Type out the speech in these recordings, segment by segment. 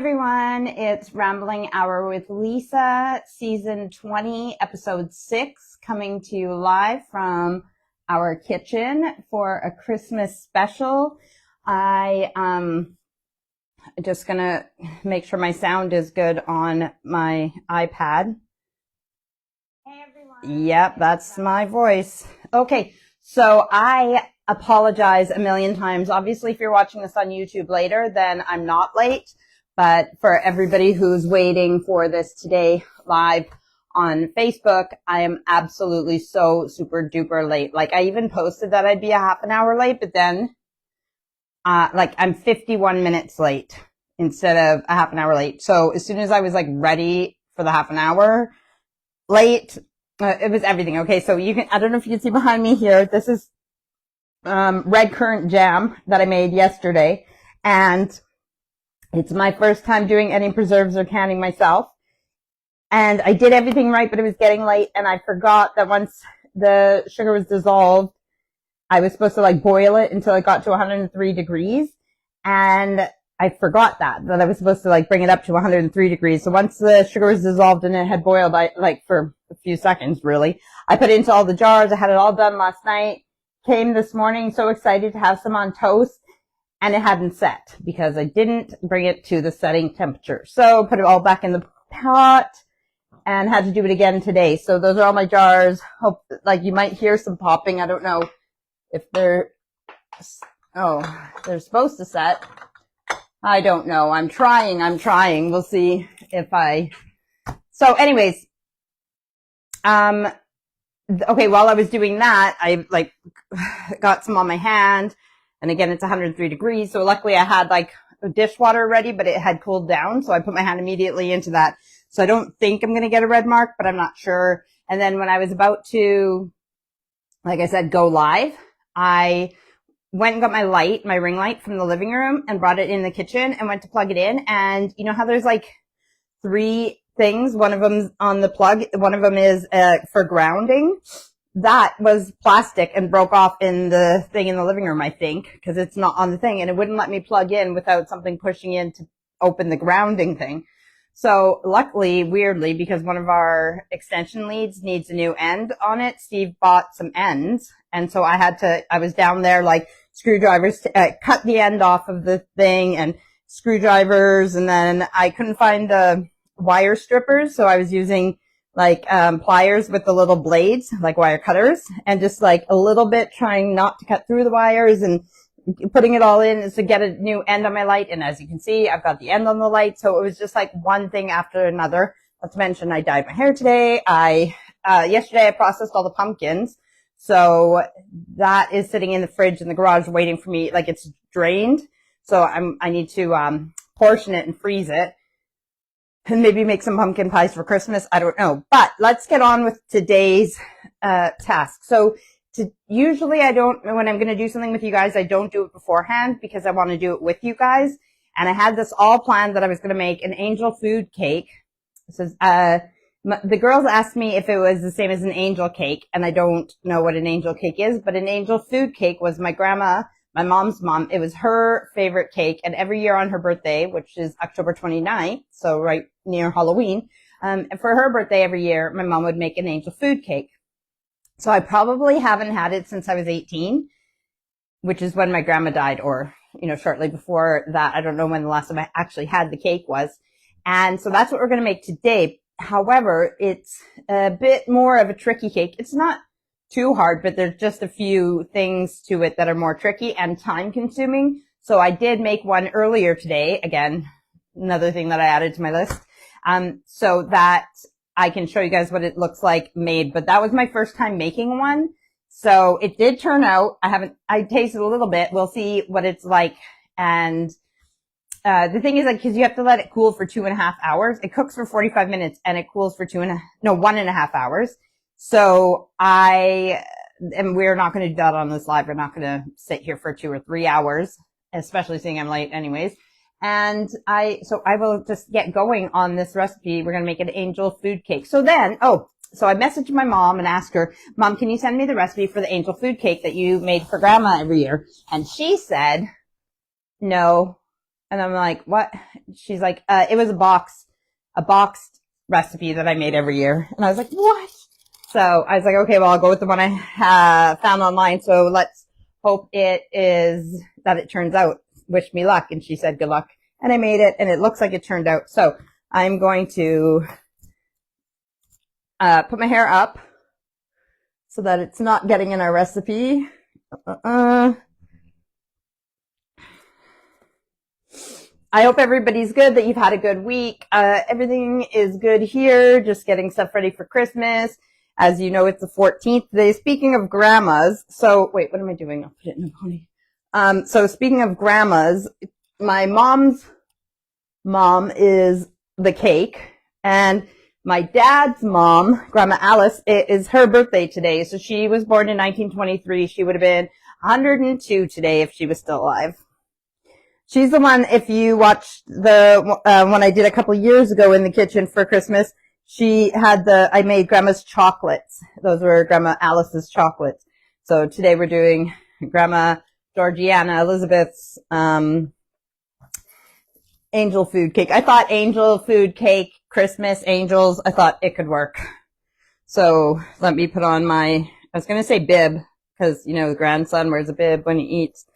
everyone, it's Rambling Hour with Lisa, season 20, episode 6, coming to you live from our kitchen for a Christmas special. I'm just gonna make sure my sound is good on my iPad. Hey everyone. Yep, that's my voice. Okay, so I apologize a million times. Obviously, if you're watching this on YouTube later, then I'm not late. But for everybody who's waiting for this today live on Facebook, I am absolutely so super duper late. Like I even posted that I'd be a half an hour late, but then, I'm 51 minutes late instead of a half an hour late. So as soon as I was ready for the half an hour late, it was everything. Okay. So I don't know if you can see behind me here. This is, red currant jam that I made yesterday, and it's my first time doing any preserves or canning myself. And I did everything right, but it was getting late, and I forgot that once the sugar was dissolved, I was supposed to boil it until it got to 103 degrees. And I forgot that I was supposed to bring it up to 103 degrees. So once the sugar was dissolved and it had boiled, for a few seconds really, I put it into all the jars. I had it all done last night. Came this morning, so excited to have some on toast. And it hadn't set because I didn't bring it to the setting temperature. So put it all back in the pot and had to do it again today. So those are all my jars. Hope, you might hear some popping. I don't know if they're supposed to set. I don't know. I'm trying. We'll see if so anyways, okay, while I was doing that, I got some on my hand. And again, it's 103 degrees. So luckily I had dishwater ready, but it had cooled down. So I put my hand immediately into that. So I don't think I'm going to get a red mark, but I'm not sure. And then when I was about to, like I said, go live, I went and got my ring light from the living room and brought it in the kitchen and went to plug it in. And you know how there's 3 things? One of them's on the plug. One of them is for grounding. That was plastic and broke off in the thing in the living room, I think, because it's not on the thing, and it wouldn't let me plug in without something pushing in to open the grounding thing. So luckily, weirdly, because one of our extension leads needs a new end on it, Steve bought some ends. And so I was down there screwdrivers to cut the end off of the thing and screwdrivers. And then I couldn't find the wire strippers. So I was using pliers with the little blades, wire cutters, and just a little bit trying not to cut through the wires and putting it all in to get a new end on my light. And as you can see, I've got the end on the light. So it was just one thing after another. Not to mention I dyed my hair today. Yesterday I processed all the pumpkins. So that is sitting in the fridge in the garage waiting for me. It's drained. So I need to, portion it and freeze it. And maybe make some pumpkin pies for Christmas. I don't know. But let's get on with today's task. So usually when I'm going to do something with you guys, I don't do it beforehand because I want to do it with you guys. And I had this all planned that I was going to make an angel food cake. So, the girls asked me if it was the same as an angel cake, and I don't know what an angel cake is, but an angel food cake was my mom's mom. It was her favorite cake. And every year on her birthday, which is October 29th, so right near Halloween, and for her birthday every year, my mom would make an angel food cake. So I probably haven't had it since I was 18, which is when my grandma died, or, shortly before that. I don't know when the last time I actually had the cake was. And so that's what we're going to make today. However, it's a bit more of a tricky cake. It's not too hard, but there's just a few things to it that are more tricky and time consuming. So I did make one earlier today. Again, another thing that I added to my list. So that I can show you guys what it looks like made, but that was my first time making one. So it did turn out. I tasted a little bit. We'll see what it's like. And, the thing is cause you have to let it cool for 2.5 hours. It cooks for 45 minutes and it cools for 1.5 hours. So we're not going to do that on this live. We're not going to sit here for 2 or 3 hours, especially seeing I'm late anyways. And I will just get going on this recipe. We're going to make an angel food cake. So I messaged my mom and asked her, Mom, can you send me the recipe for the angel food cake that you made for Grandma every year? And she said, no, And I'm like, what? She's like, it was a boxed recipe that I made every year. And I was like, what? So I was like, okay, well, I'll go with the one I found online. So let's hope that it turns out. Wish me luck. And she said, good luck. And I made it, and it looks like it turned out. So I'm going to put my hair up so that it's not getting in our recipe. I hope everybody's good, that you've had a good week. Everything is good here, just getting stuff ready for Christmas. As you know, it's the 14th today. Speaking of grandmas, so wait, what am I doing? I'll put it in a pony. So speaking of grandmas, my mom's mom is the cake, and my dad's mom, Grandma Alice, it is her birthday today. So she was born in 1923. She would have been 102 today if she was still alive. She's the one, if you watched the one I did a couple years ago in the kitchen for Christmas, I made Grandma's chocolates. Those were Grandma Alice's chocolates. So today we're doing Grandma Georgiana Elizabeth's angel food cake. I thought angel food cake, Christmas angels, I thought it could work. So let me put on I was going to say bib, because, you know, the grandson wears a bib when he eats.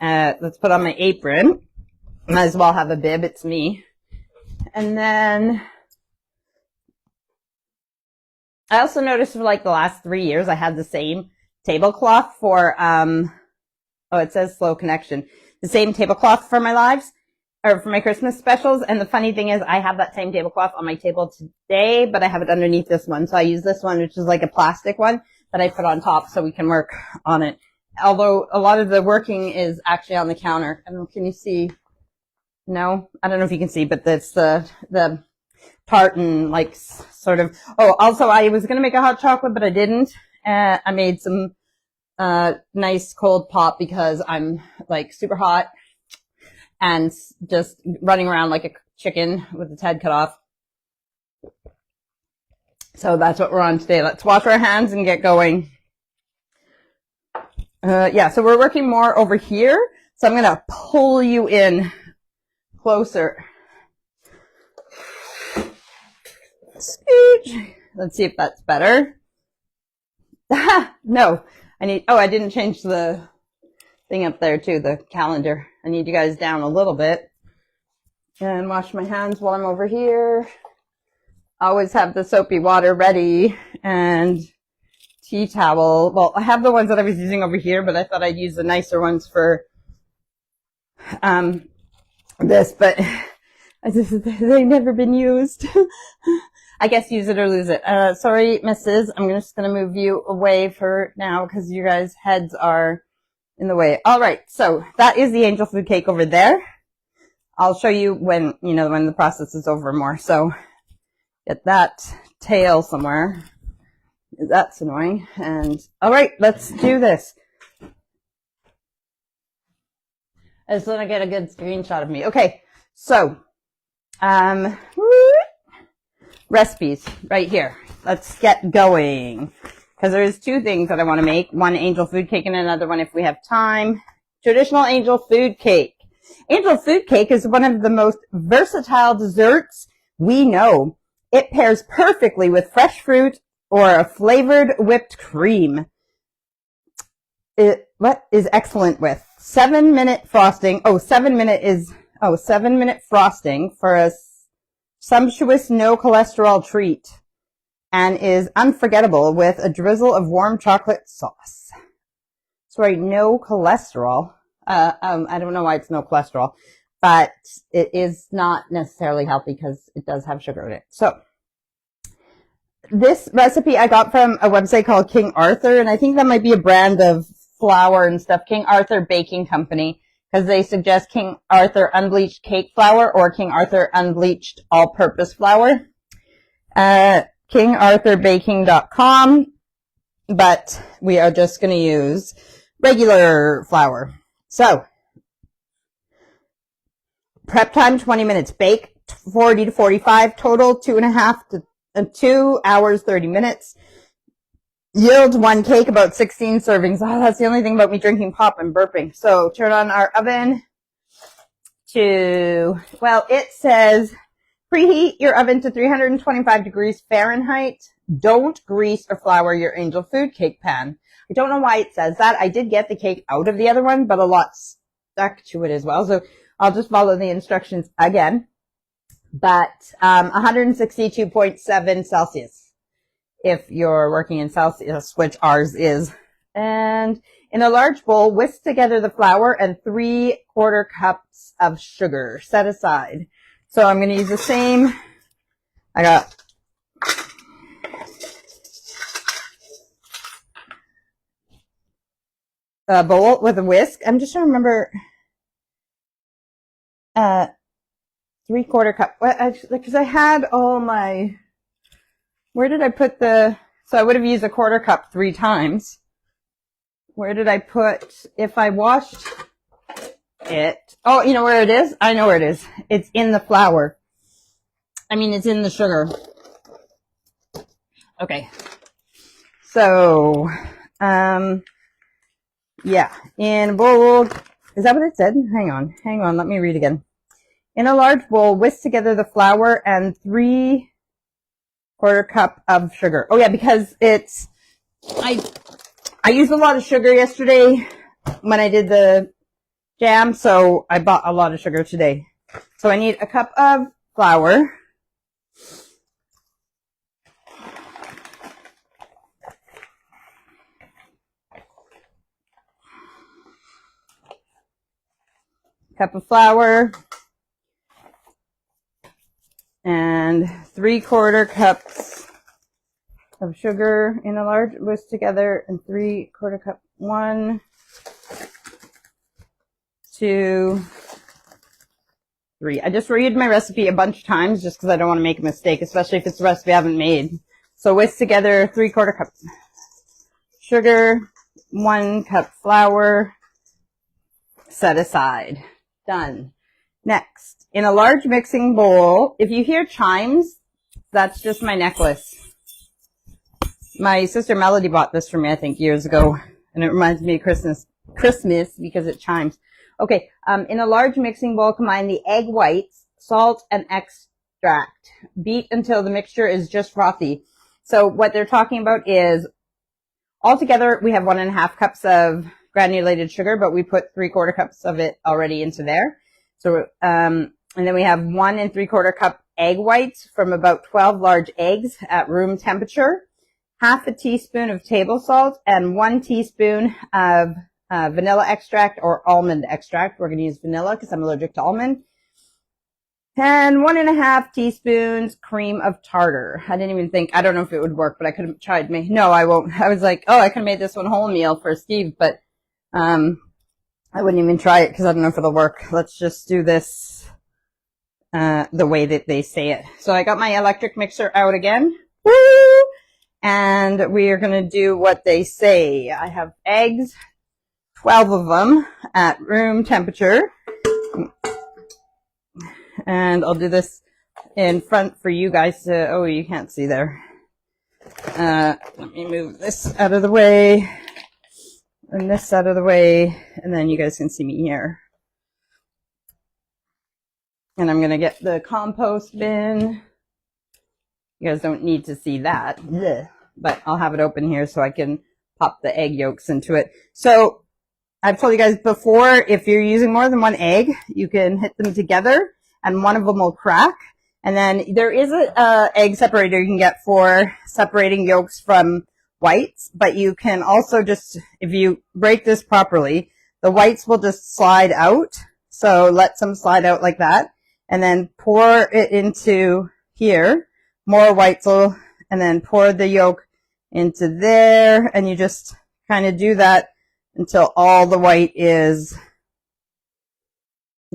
Let's put on my apron. Might as well have a bib. It's me. And then I also noticed for like the last 3 years, I had the same tablecloth for, it says slow connection. The same tablecloth for my lives, or for my Christmas specials. And the funny thing is I have that same tablecloth on my table today, but I have it underneath this one. So I use this one, which is like a plastic one that I put on top so we can work on it. Although a lot of the working is actually on the counter. I don't know, can you see? No? I don't know if you can see, but that's the tartan, like, sort of. Oh, also I was going to make a hot chocolate, but I didn't. I made some nice cold pop because I'm like super hot and just running around like a chicken with its head cut off. So that's what we're on today. Let's wash our hands and get going. So we're working more over here. So I'm going to pull you in closer. Scooch. Let's see if that's better. No, I didn't change the thing up there too, the calendar. I need you guys down a little bit. And wash my hands while I'm over here. Always have the soapy water ready and tea towel. Well, I have the ones that I was using over here, but I thought I'd use the nicer ones for this, but they've never been used. I guess use it or lose it. Sorry, Mrs. I'm just going to move you away for now because you guys' heads are in the way. All right, so that is the angel food cake over there. I'll show you when the process is over more. So get that tail somewhere. That's annoying. And all right, let's do this. I just want to get a good screenshot of me. Okay, so recipes right here. Let's get going. Because there's two things that I want to make. One angel food cake and another one if we have time. Traditional angel food cake. Angel food cake is one of the most versatile desserts we know. It pairs perfectly with fresh fruit or a flavored whipped cream. What is excellent with 7-minute frosting. 7-minute frosting for a sumptuous no cholesterol treat, and is unforgettable with a drizzle of warm chocolate sauce. Sorry, no cholesterol. I don't know why it's no cholesterol, but it is not necessarily healthy because it does have sugar in it. So this recipe I got from a website called King Arthur, and I think that might be a brand of flour and stuff, King Arthur Baking Company, because they suggest King Arthur unbleached cake flour or King Arthur unbleached all-purpose flour. KingArthurBaking.com, but we are just going to use regular flour. So, prep time 20 minutes, bake 40 to 45, total 2 hours 30 minutes. Yield one cake, about 16 servings. Oh, that's the only thing about me drinking pop and burping. So turn on our oven well, it says preheat your oven to 325 degrees Fahrenheit. Don't grease or flour your angel food cake pan. I don't know why it says that. I did get the cake out of the other one, but a lot stuck to it as well. So I'll just follow the instructions again. But 162.7 Celsius if you're working in Celsius, which ours is. And in a large bowl, whisk together the flour and 3/4 cups of sugar. Set aside. So I'm going to use the same. I got a bowl with a whisk. I'm just trying to remember. 3/4 cup. Because I had all my. Where did I put the? So I would have used a 1/4 cup 3 times. Where did I put? If I washed it. Oh, you know where it is? I know where it is. It's in the flour. I mean, it's in the sugar. Okay. So, yeah, in a bowl, is that what it said? Hang on, let me read again. In a large bowl, whisk together the flour and 3/4 cup of sugar. Oh yeah, because it's, I used a lot of sugar yesterday when I did the jam, so I bought a lot of sugar today. So I need a cup of flour. Cup of flour and 3/4 cups of sugar in a large, whisk together, and 3/4 cup. 1, 2, 3. I just read my recipe a bunch of times just because I don't want to make a mistake, especially if it's a recipe I haven't made. So whisk together 3/4 cup sugar, 1 cup flour, set aside. Done. Next, in a large mixing bowl, if you hear chimes, that's just my necklace. My sister Melody bought this for me, I think, years ago, and it reminds me of Christmas because it chimes. Okay, in a large mixing bowl, combine the egg whites, salt, and extract. Beat until the mixture is just frothy. So what they're talking about is, altogether, we have 1.5 cups of granulated sugar, but we put 3/4 cups of it already into there. So, and then we have 1 3/4 cup egg whites from about 12 large eggs at room temperature, 1/2 teaspoon of table salt, and 1 teaspoon of vanilla extract or almond extract. We're going to use vanilla because I'm allergic to almond. And 1.5 teaspoons cream of tartar. I didn't even think, I don't know if it would work, but I could have tried. No, I won't. I was like, oh, I could have made this one wholemeal for Steve, but I wouldn't even try it because I don't know if it'll work. Let's just do this the way that they say it. So I got my electric mixer out again. Woo! And we are going to do what they say. I have eggs, 12 of them at room temperature. And I'll do this in front for you guys to, oh, you can't see there. Let me move this out of the way. And this out of the way, and then you guys can see me here. And I'm going to get the compost bin. You guys don't need to see that, but I'll have it open here so I can pop the egg yolks into it. So I've told you guys before, if you're using more than 1 egg, you can hit them together and one of them will crack. And then there is a egg separator you can get for separating yolks from whites, but you can also just, if you break this properly, the whites will just slide out. So let some slide out like that, and then pour it into here. More whites will, and then pour the yolk into there, and you just kind of do that until all the white is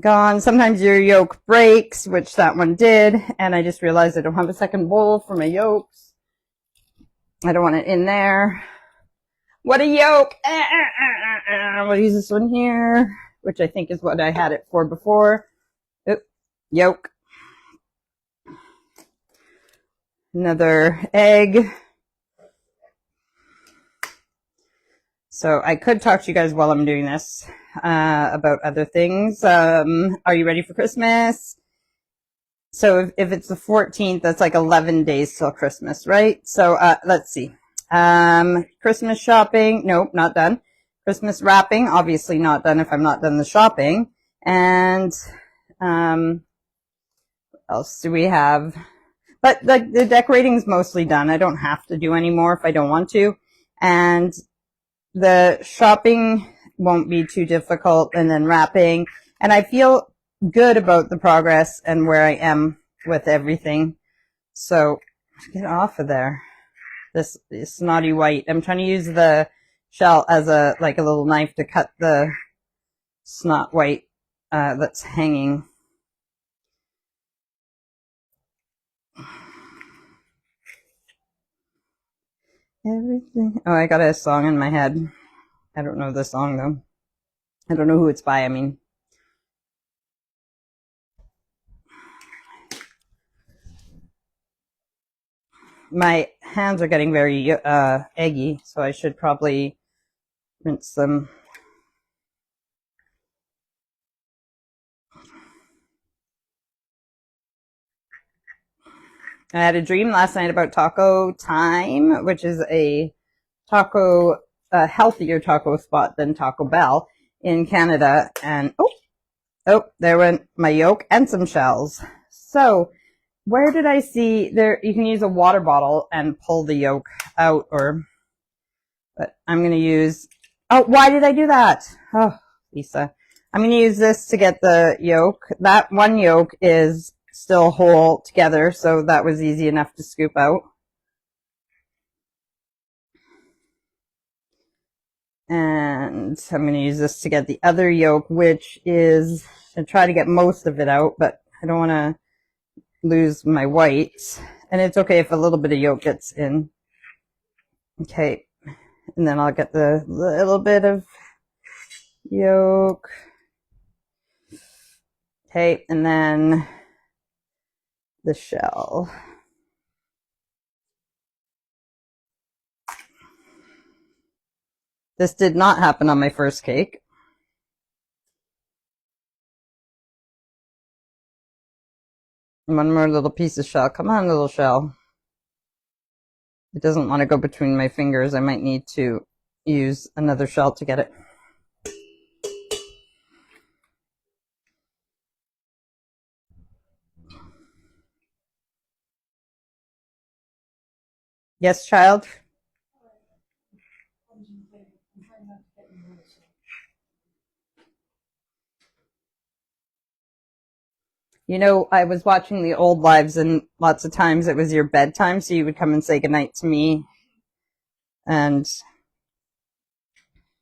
gone. Sometimes your yolk breaks, which that one did, and I just realized I don't have a second bowl for my yolks. I don't want it in there. What a yolk! We'll use this one here, which I think is what I had it for before. Oop, yolk. Another egg. So I could talk to you guys while I'm doing this. about other things. Are you ready for Christmas? So if it's the 14th, that's like 11 days till Christmas, right? So let's see. Christmas shopping, nope, not done. Christmas wrapping, obviously not done if I'm not done the shopping. And what else do we have? But the decorating's mostly done. I don't have to do any more if I don't want to. And the shopping won't be too difficult, and then wrapping. And I feel good about the progress and where I am with everything. So get off of there. This snotty white. I'm trying to use the shell as a little knife to cut the snot white that's hanging. Everything. Oh, I got a song in my head. I don't know the song though. I don't know who it's by. I mean, my hands are getting very eggy, so I should probably rinse them. I had a dream last night about Taco Time, which is a healthier taco spot than Taco Bell in Canada. And oh, there went my yolk and some shells. So where did I see there? You can use a water bottle and pull the yolk out, but I'm going to use, oh, why did I do that? Oh, Lisa. I'm going to use this to get the yolk. That one yolk is still whole together, so that was easy enough to scoop out. And I'm going to use this to get the other yolk, which is, I try to get most of it out, but I don't want to lose my whites. And it's okay if a little bit of yolk gets in. Okay. And then I'll get the little bit of yolk. Okay. And then the shell. This did not happen on my first cake. One more little piece of shell. Come on, little shell. It doesn't want to go between my fingers. I might need to use another shell to get it. Yes, child? You know, I was watching the old lives, and lots of times it was your bedtime, so you would come and say goodnight to me. And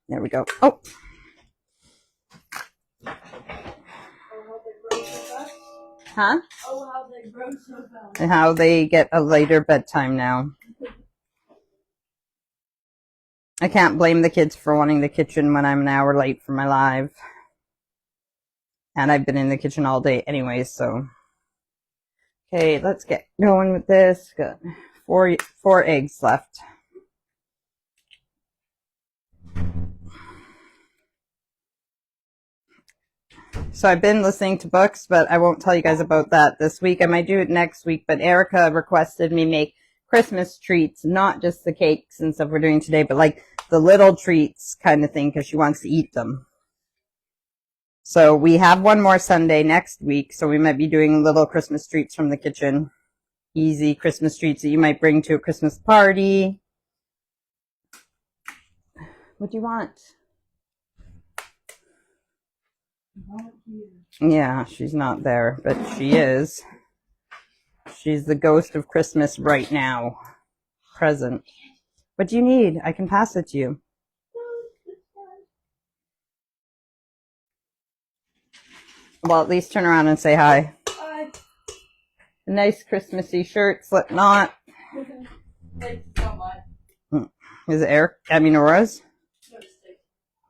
there we go. Oh. Huh? Oh, how they grow so fast. And how they get a later bedtime now. I can't blame the kids for wanting the kitchen when I'm an hour late for my live. And I've been in the kitchen all day anyway, so. Okay, let's get going with this. Got four eggs left. So I've been listening to books, but I won't tell you guys about that this week. I might do it next week, but Erica requested me make Christmas treats, not just the cakes and stuff we're doing today, but like the little treats kind of thing, because she wants to eat them. So we have one more Sunday next week, so we might be doing little Christmas treats from the kitchen. Easy Christmas treats that you might bring to a Christmas party. What do you want? Yeah, she's not there, but she is. She's the ghost of Christmas right now. Present. What do you need? I can pass it to you. Well, at least turn around and say hi. Hi. A nice Christmassy shirt, Slipknot. Thanks so much. Is it Eric? I mean, Aura's?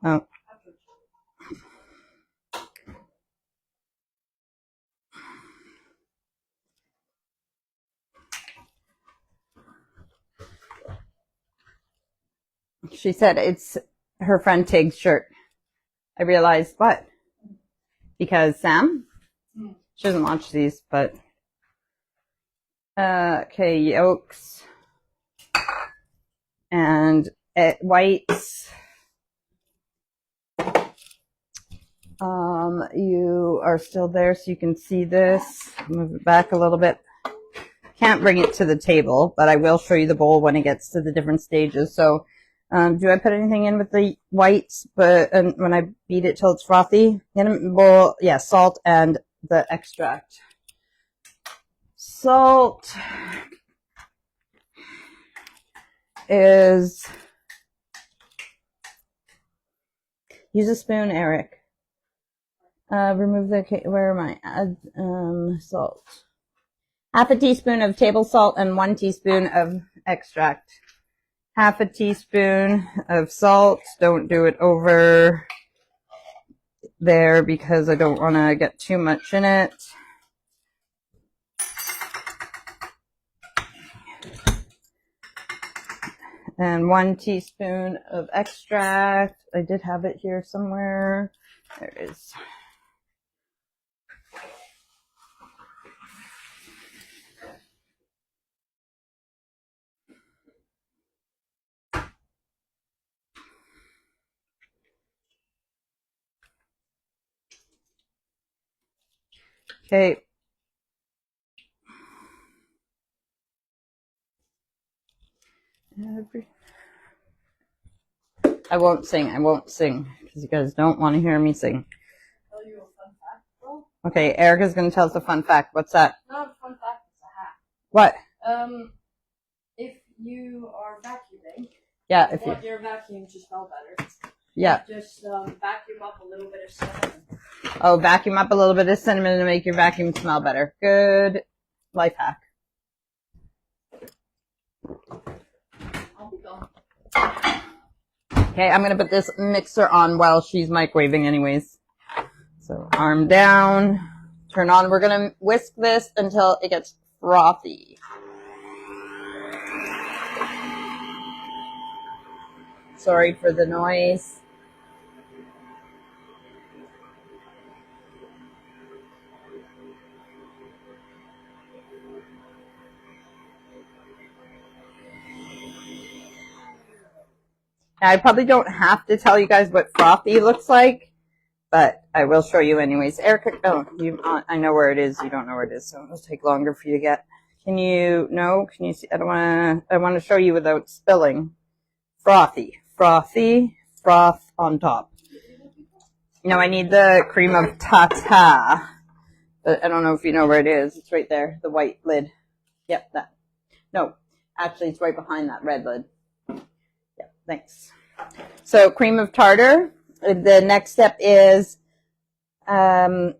Oh. She said it's her friend Tig's shirt. I realized what? Because Sam, she doesn't watch these, but okay, yolks and whites. You are still there, so you can see this. Move it back a little bit. Can't bring it to the table, but I will show you the bowl when it gets to the different stages. So, do I put anything in with the whites? But when I beat it till it's frothy, in a bowl, yeah, salt and the extract. Salt is, use a spoon, Eric. Remove the, where am I? Add salt. Half a teaspoon of table salt and 1 teaspoon of extract. Half a teaspoon of salt. Don't do it over there because I don't want to get too much in it. And 1 teaspoon of extract. I did have it here somewhere. There it is. Okay. I won't sing because you guys don't want to hear me sing. Tell you a fun fact, bro? Okay, Erica's going to tell us a fun fact. What's that? Not a fun fact, it's a hack. What? If you are vacuuming, Yeah, you want your vacuum to smell better. Yeah. Just vacuum up a little bit of cinnamon. Oh, vacuum up a little bit of cinnamon to make your vacuum smell better. Good life hack. I'll be gone. Okay, I'm going to put this mixer on while she's microwaving anyways. So arm down, turn on. We're going to whisk this until it gets frothy. Sorry for the noise. Now, I probably don't have to tell you guys what frothy looks like, but I will show you anyways. Erica, I know where it is. You don't know where it is, so it'll take longer for you to get. Can you see? I want to show you without spilling. Frothy, froth on top. No, I need the cream of Tata, but I don't know if you know where it is. It's right there, the white lid. Yep, that. No, actually, it's right behind that red lid. Yeah, thanks. So cream of tartar. The next step is, in a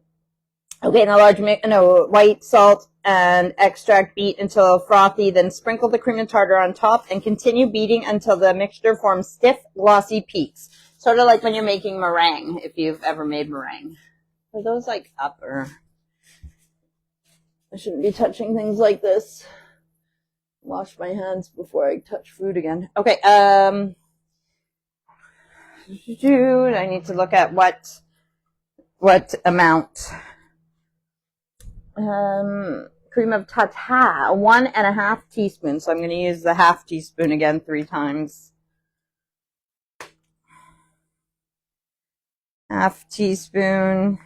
large white salt and extract, beat until frothy, then sprinkle the cream of tartar on top and continue beating until the mixture forms stiff, glossy peaks. Sort of like when you're making meringue, if you've ever made meringue. Are those like up or? I shouldn't be touching things like this. Wash my hands before I touch food again. Okay, I need to look at what amount. Cream of Tata, 1.5 teaspoons. So I'm going to use the half teaspoon again 3 times. Half teaspoon.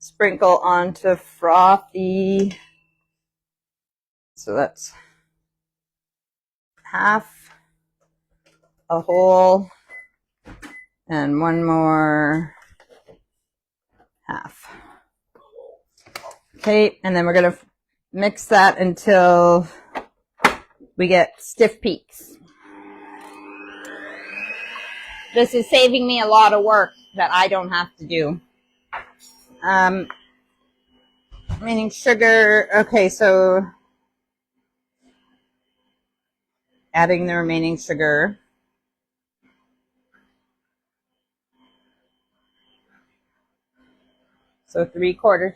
Sprinkle onto frothy. So that's half, a whole, and 1 more half. Okay, and then we're going to mix that until we get stiff peaks. This is saving me a lot of work that I don't have to do. Remaining sugar. Okay, so adding the remaining sugar. So 3/4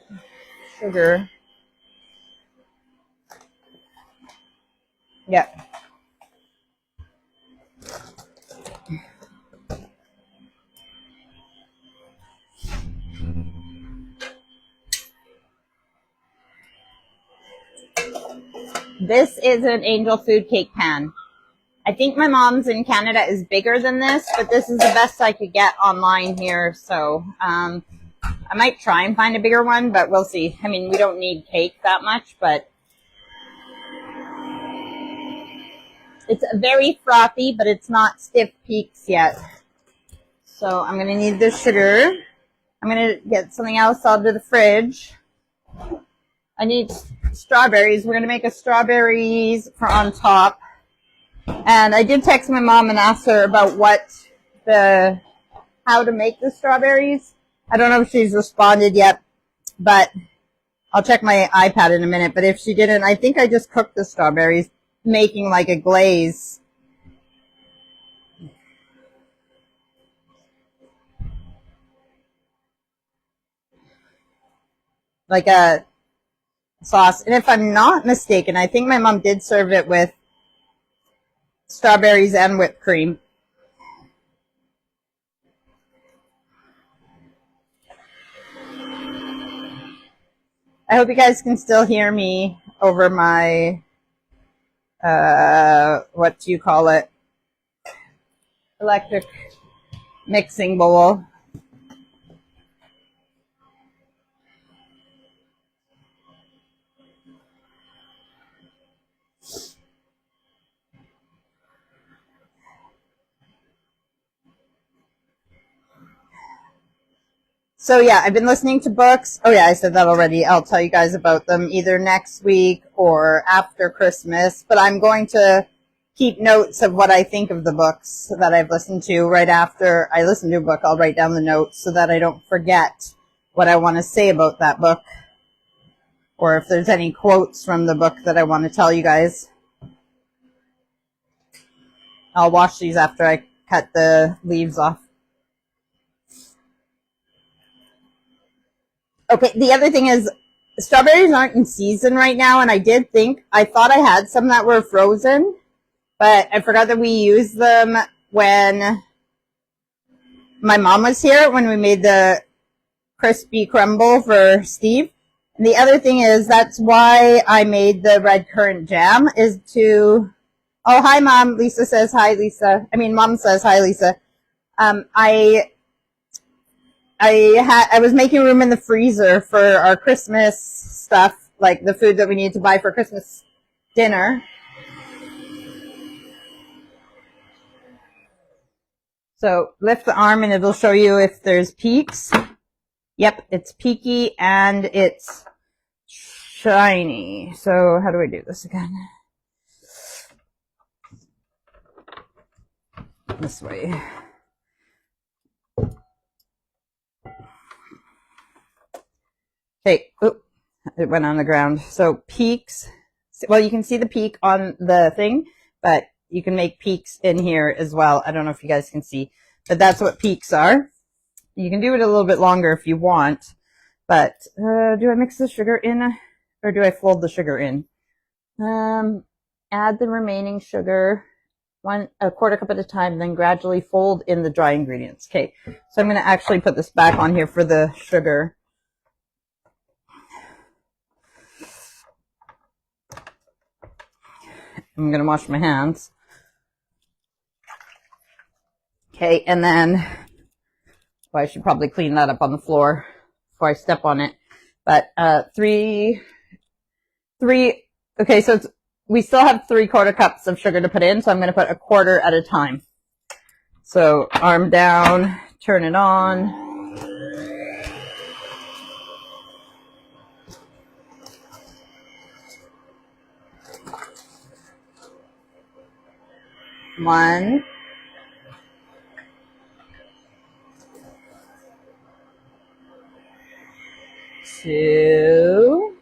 sugar. Yeah. This is an angel food cake pan. I think my mom's in Canada is bigger than this, but this is the best I could get online here. So I might try and find a bigger one, but we'll see. I mean, we don't need cake that much, but it's very frothy, but it's not stiff peaks yet. So I'm going to need the sugar. I'm going to get something else out of the fridge. I need strawberries. We're going to make a strawberries for on top. And I did text my mom and ask her about how to make the strawberries. I don't know if she's responded yet, but I'll check my iPad in a minute. But if she didn't, I think I just cooked the strawberries, making like a glaze. Like a sauce. And if I'm not mistaken, I think my mom did serve it with strawberries and whipped cream. I hope you guys can still hear me over my, what do you call it? Electric mixing bowl. So yeah, I've been listening to books. Oh yeah, I said that already. I'll tell you guys about them either next week or after Christmas. But I'm going to keep notes of what I think of the books that I've listened to. Right after I listen to a book, I'll write down the notes so that I don't forget what I want to say about that book. Or if there's any quotes from the book that I want to tell you guys. I'll wash these after I cut the leaves off. Okay, the other thing is strawberries aren't in season right now, and I thought I had some that were frozen, but I forgot that we used them when my mom was here, when we made the crispy crumble for Steve. And the other thing is that's why I made the red currant jam, is to... Oh, hi, Mom. Lisa says hi, Lisa. I mean, Mom says hi, Lisa. I was making room in the freezer for our Christmas stuff, like the food that we need to buy for Christmas dinner. So lift the arm and it'll show you if there's peaks. Yep, it's peaky and it's shiny. So how do I do this again? This way. Okay, oop, it went on the ground. So peaks, well, you can see the peak on the thing, but you can make peaks in here as well. I don't know if you guys can see, but that's what peaks are. You can do it a little bit longer if you want, but do I mix the sugar in or do I fold the sugar in? Add the remaining sugar, a quarter cup at a time, then gradually fold in the dry ingredients. Okay, so I'm going to actually put this back on here for the sugar. I'm going to wash my hands. Okay, and then, well, I should probably clean that up on the floor before I step on it. But okay, so we still have 3/4 cups of sugar to put in, so I'm going to put a quarter at a time. So arm down, turn it on. One. Two.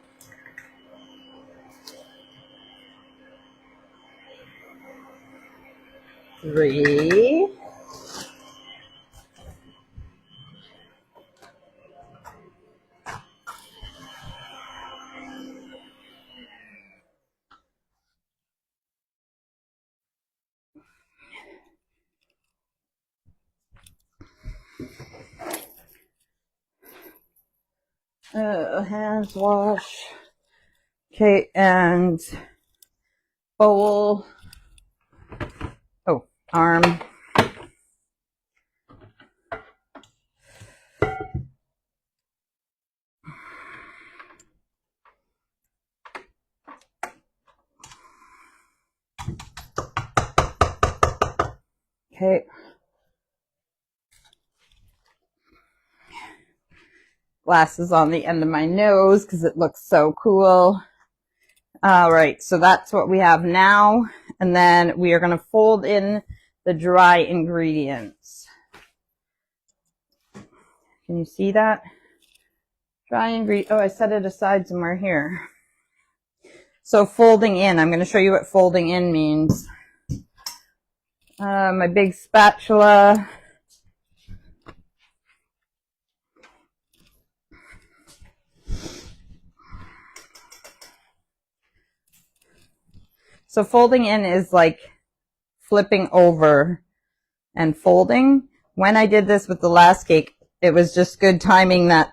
Three. Hands wash. Okay, and bowl. Oh, arm. Okay. Glasses on the end of my nose because it looks so cool. All right, so that's what we have now. And then we are going to fold in the dry ingredients. Can you see that? Dry ingredient. Oh, I set it aside somewhere here. So folding in, I'm going to show you what folding in means. My big spatula. So folding in is like flipping over and folding. When I did this with the last cake, it was just good timing that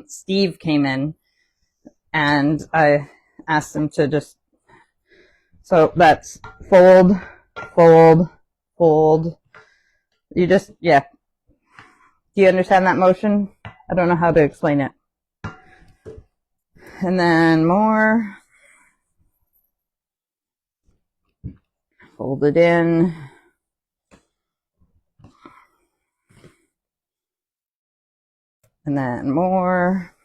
Steve came in, and I asked him to just, so that's fold, fold, fold. You just, yeah. Do you understand that motion? I don't know how to explain it. And then more. Fold it in. And then more.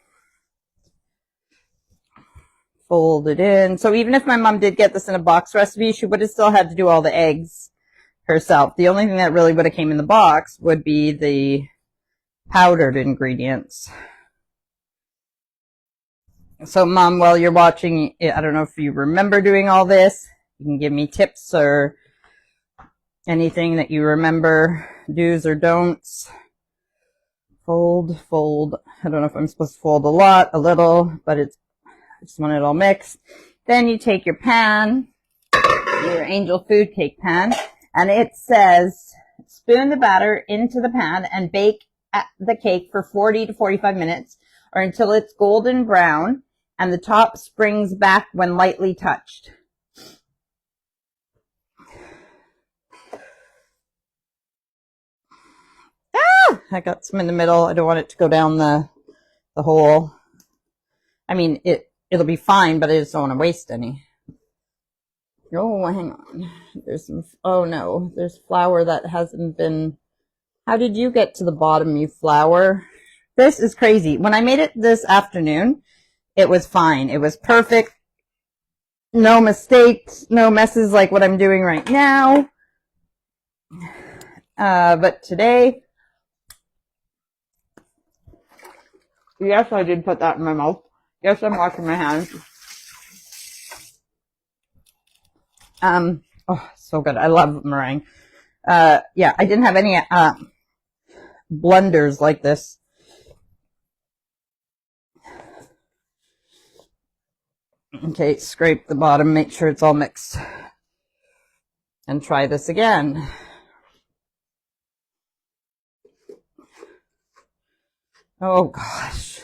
Fold it in. So even if my mom did get this in a box recipe, she would have still had to do all the eggs herself. The only thing that really would have came in the box would be the powdered ingredients. So Mom, while you're watching, I don't know if you remember doing all this. You can give me tips or anything that you remember, do's or don'ts. Fold, fold. I don't know if I'm supposed to fold a lot, a little, but I just want it all mixed. Then you take your pan, your Angel Food Cake pan, and it says spoon the batter into the pan and bake the cake for 40 to 45 minutes or until it's golden brown and the top springs back when lightly touched. I got some in the middle. I don't want it to go down the hole. I mean, it'll be fine, but I just don't want to waste any. Oh, hang on. There's some, oh no, there's flour that hasn't been, how did you get to the bottom, you flour? This is crazy. When I made it this afternoon, it was fine. It was perfect. No mistakes, no messes like what I'm doing right now. But today, yes, I did put that in my mouth. Yes, I'm washing my hands. Oh, so good. I love meringue. Yeah, I didn't have any blenders like this. Okay, scrape the bottom, make sure it's all mixed. And try this again. Oh gosh.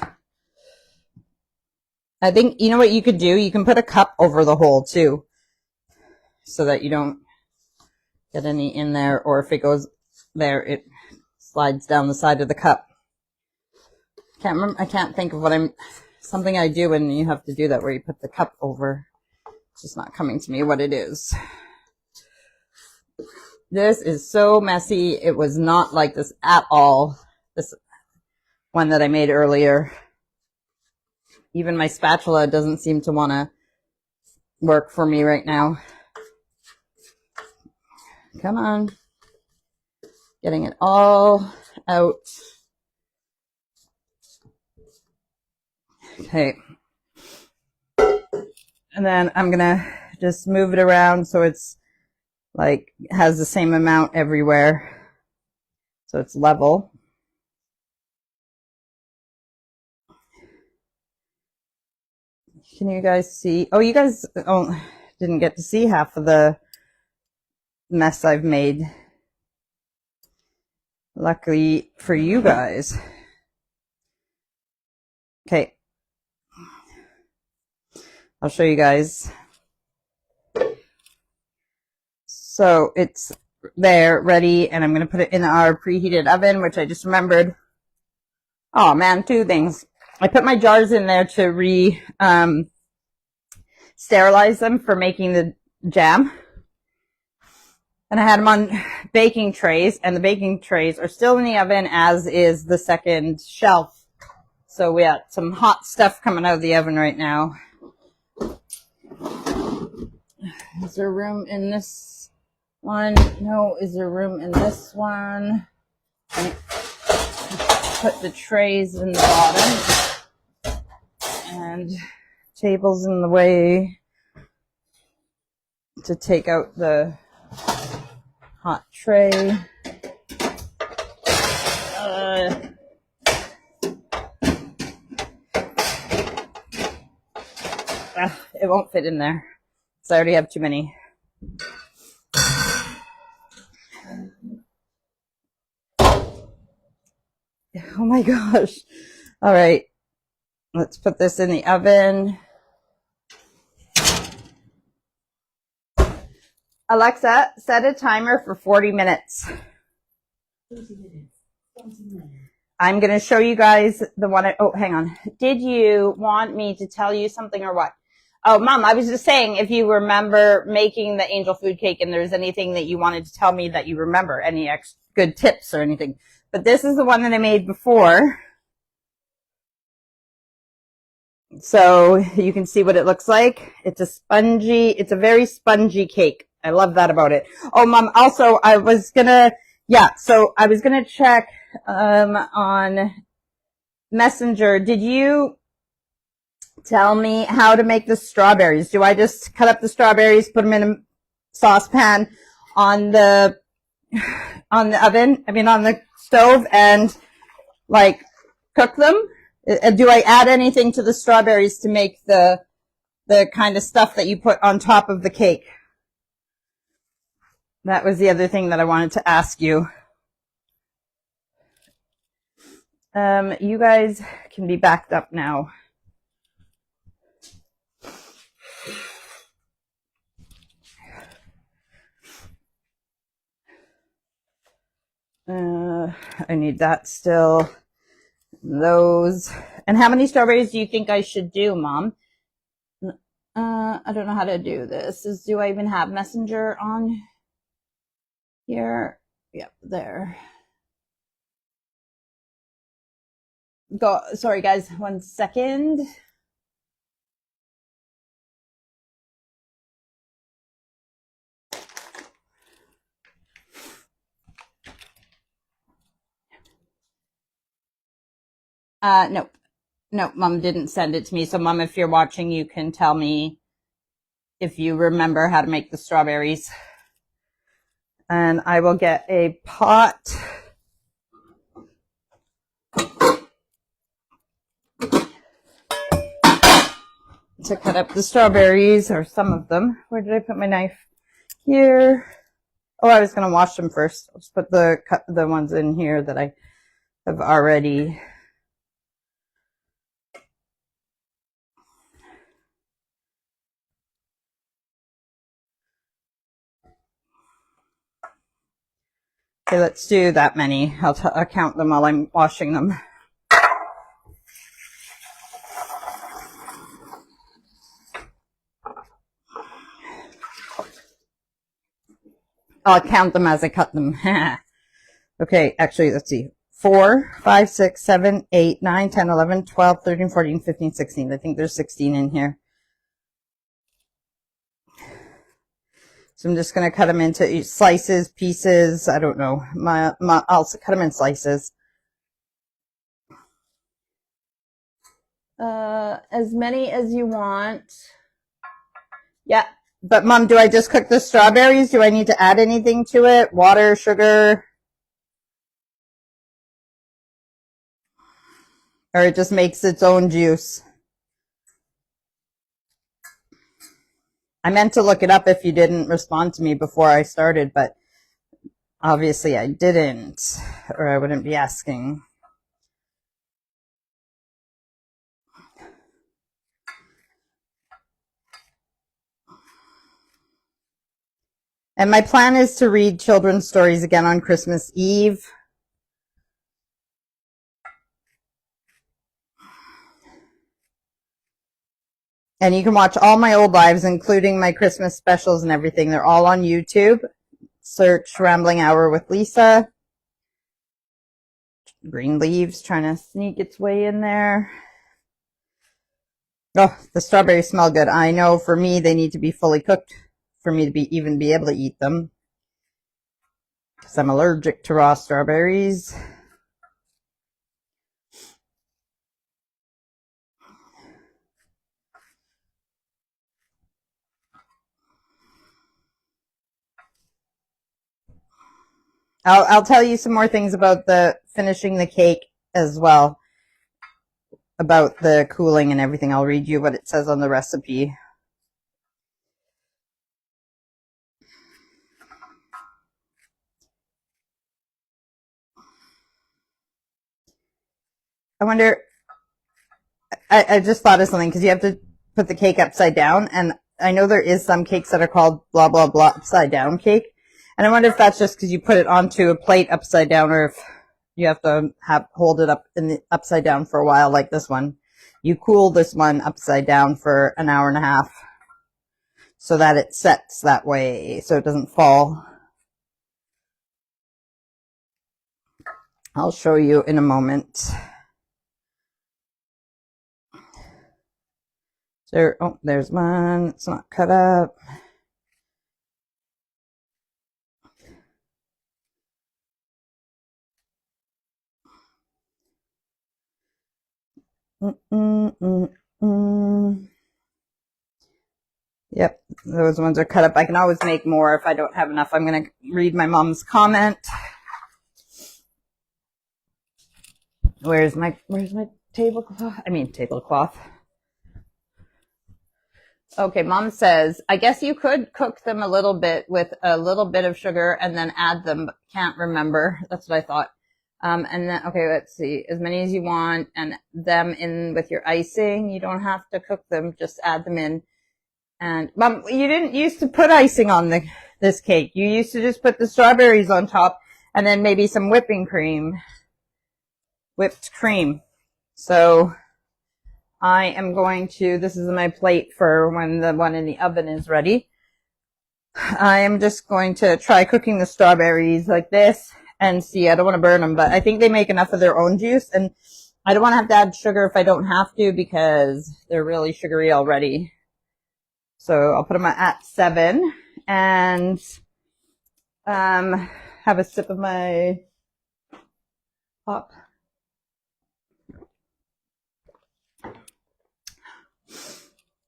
I think, you know what you could do? You can put a cup over the hole too, so that you don't get any in there, or if it goes there, it slides down the side of the cup. I can't think of something I do when you have to do that where you put the cup over. It's just not coming to me what it is. This is so messy. It was not like this at all. This one that I made earlier. Even my spatula doesn't seem to want to work for me right now. Come on. Getting it all out. Okay. And then I'm going to just move it around so it's like has the same amount everywhere. So it's level. Can you guys see? Oh, you guys didn't get to see half of the mess I've made. Luckily for you guys. Okay. I'll show you guys. So it's there, ready, and I'm going to put it in our preheated oven, which I just remembered. Oh man, two things. I put my jars in there to sterilize them for making the jam. And I had them on baking trays, and the baking trays are still in the oven, as is the second shelf. So we got some hot stuff coming out of the oven right now. Is there room in this one? No. Is there room in this one? Put the trays in the bottom. And tables in the way to take out the hot tray. It won't fit in there, so I already have too many. Oh my gosh. All right, let's put this in the oven. Alexa, set a timer for 40 minutes. 20 minutes. 20 minutes. I'm going to show you guys the one. Oh, hang on. Did you want me to tell you something or what? Oh, Mom, I was just saying if you remember making the angel food cake and there's anything that you wanted to tell me that you remember, any good tips or anything. But this is the one that I made before. So you can see what it looks like. It's a very spongy cake. I love that about it. Oh, Mom, also I was going to check on Messenger. Did you tell me how to make the strawberries? Do I just cut up the strawberries, put them in a saucepan on the stove and like cook them? Do I add anything to the strawberries to make the kind of stuff that you put on top of the cake? That was the other thing that I wanted to ask you. You guys can be backed up now. I need that still. Those. And how many strawberries do you think I should do, Mom? I don't know how to do this. Do I even have Messenger on here? Yep, there. Go. Sorry, guys. 1 second. Nope. Nope, Mom didn't send it to me. So, Mom, if you're watching, you can tell me if you remember how to make the strawberries. And I will get a pot. To cut up the strawberries, or some of them. Where did I put my knife? Here. Oh, I was going to wash them first. I'll just put the ones in here that I have already. Okay, let's do that many. I'll count them while I'm washing them. I'll count them as I cut them. Okay, actually, let's see. 4, 5, 6, 7, 8, 9, 10, 11, 12, 13, 14, 15, 16. I think there's 16 in here. So I'm just going to cut them into slices, pieces. I don't know. I'll cut them in slices. As many as you want. Yeah. But, Mom, do I just cook the strawberries? Do I need to add anything to it? Water, sugar? Or it just makes its own juice? I meant to look it up if you didn't respond to me before I started, but obviously I didn't, or I wouldn't be asking. And my plan is to read children's stories again on Christmas Eve. And you can watch all my old lives, including my Christmas specials and everything. They're all on YouTube. Search Rambling Hour with Lisa. Green leaves trying to sneak its way in there. Oh, the strawberries smell good. I know for me they need to be fully cooked for me to even be able to eat them, because I'm allergic to raw strawberries. I'll tell you some more things about finishing the cake as well, about the cooling and everything. I'll read you what it says on the recipe. I wonder, I just thought of something, because you have to put the cake upside down, and I know there is some cakes that are called blah, blah, blah upside down cake. And I wonder if that's just because you put it onto a plate upside down, or if you have to hold it up upside down for a while, like this one. You cool this one upside down for an hour and a half so that it sets that way, so it doesn't fall. I'll show you in a moment. So, oh, there's one. It's not cut up. Yep, those ones are cut up. I can always make more if I don't have enough. I'm going to read my mom's comment. Where's my tablecloth? I mean tablecloth. Okay, Mom says, I guess you could cook them a little bit with a little bit of sugar and then add them, but can't remember. That's what I thought. And then, okay, let's see. As many as you want, and them in with your icing. You don't have to cook them, just add them in. And Mom, you didn't used to put icing on this cake. You used to just put the strawberries on top and then maybe some whipped cream. So I am going to, this is my plate for when the one in the oven is ready. I am just going to try cooking the strawberries like this and see. I don't want to burn them, but I think they make enough of their own juice, and I don't want to have to add sugar if I don't have to, because they're really sugary already. So I'll put them at 7 and have a sip of my pop.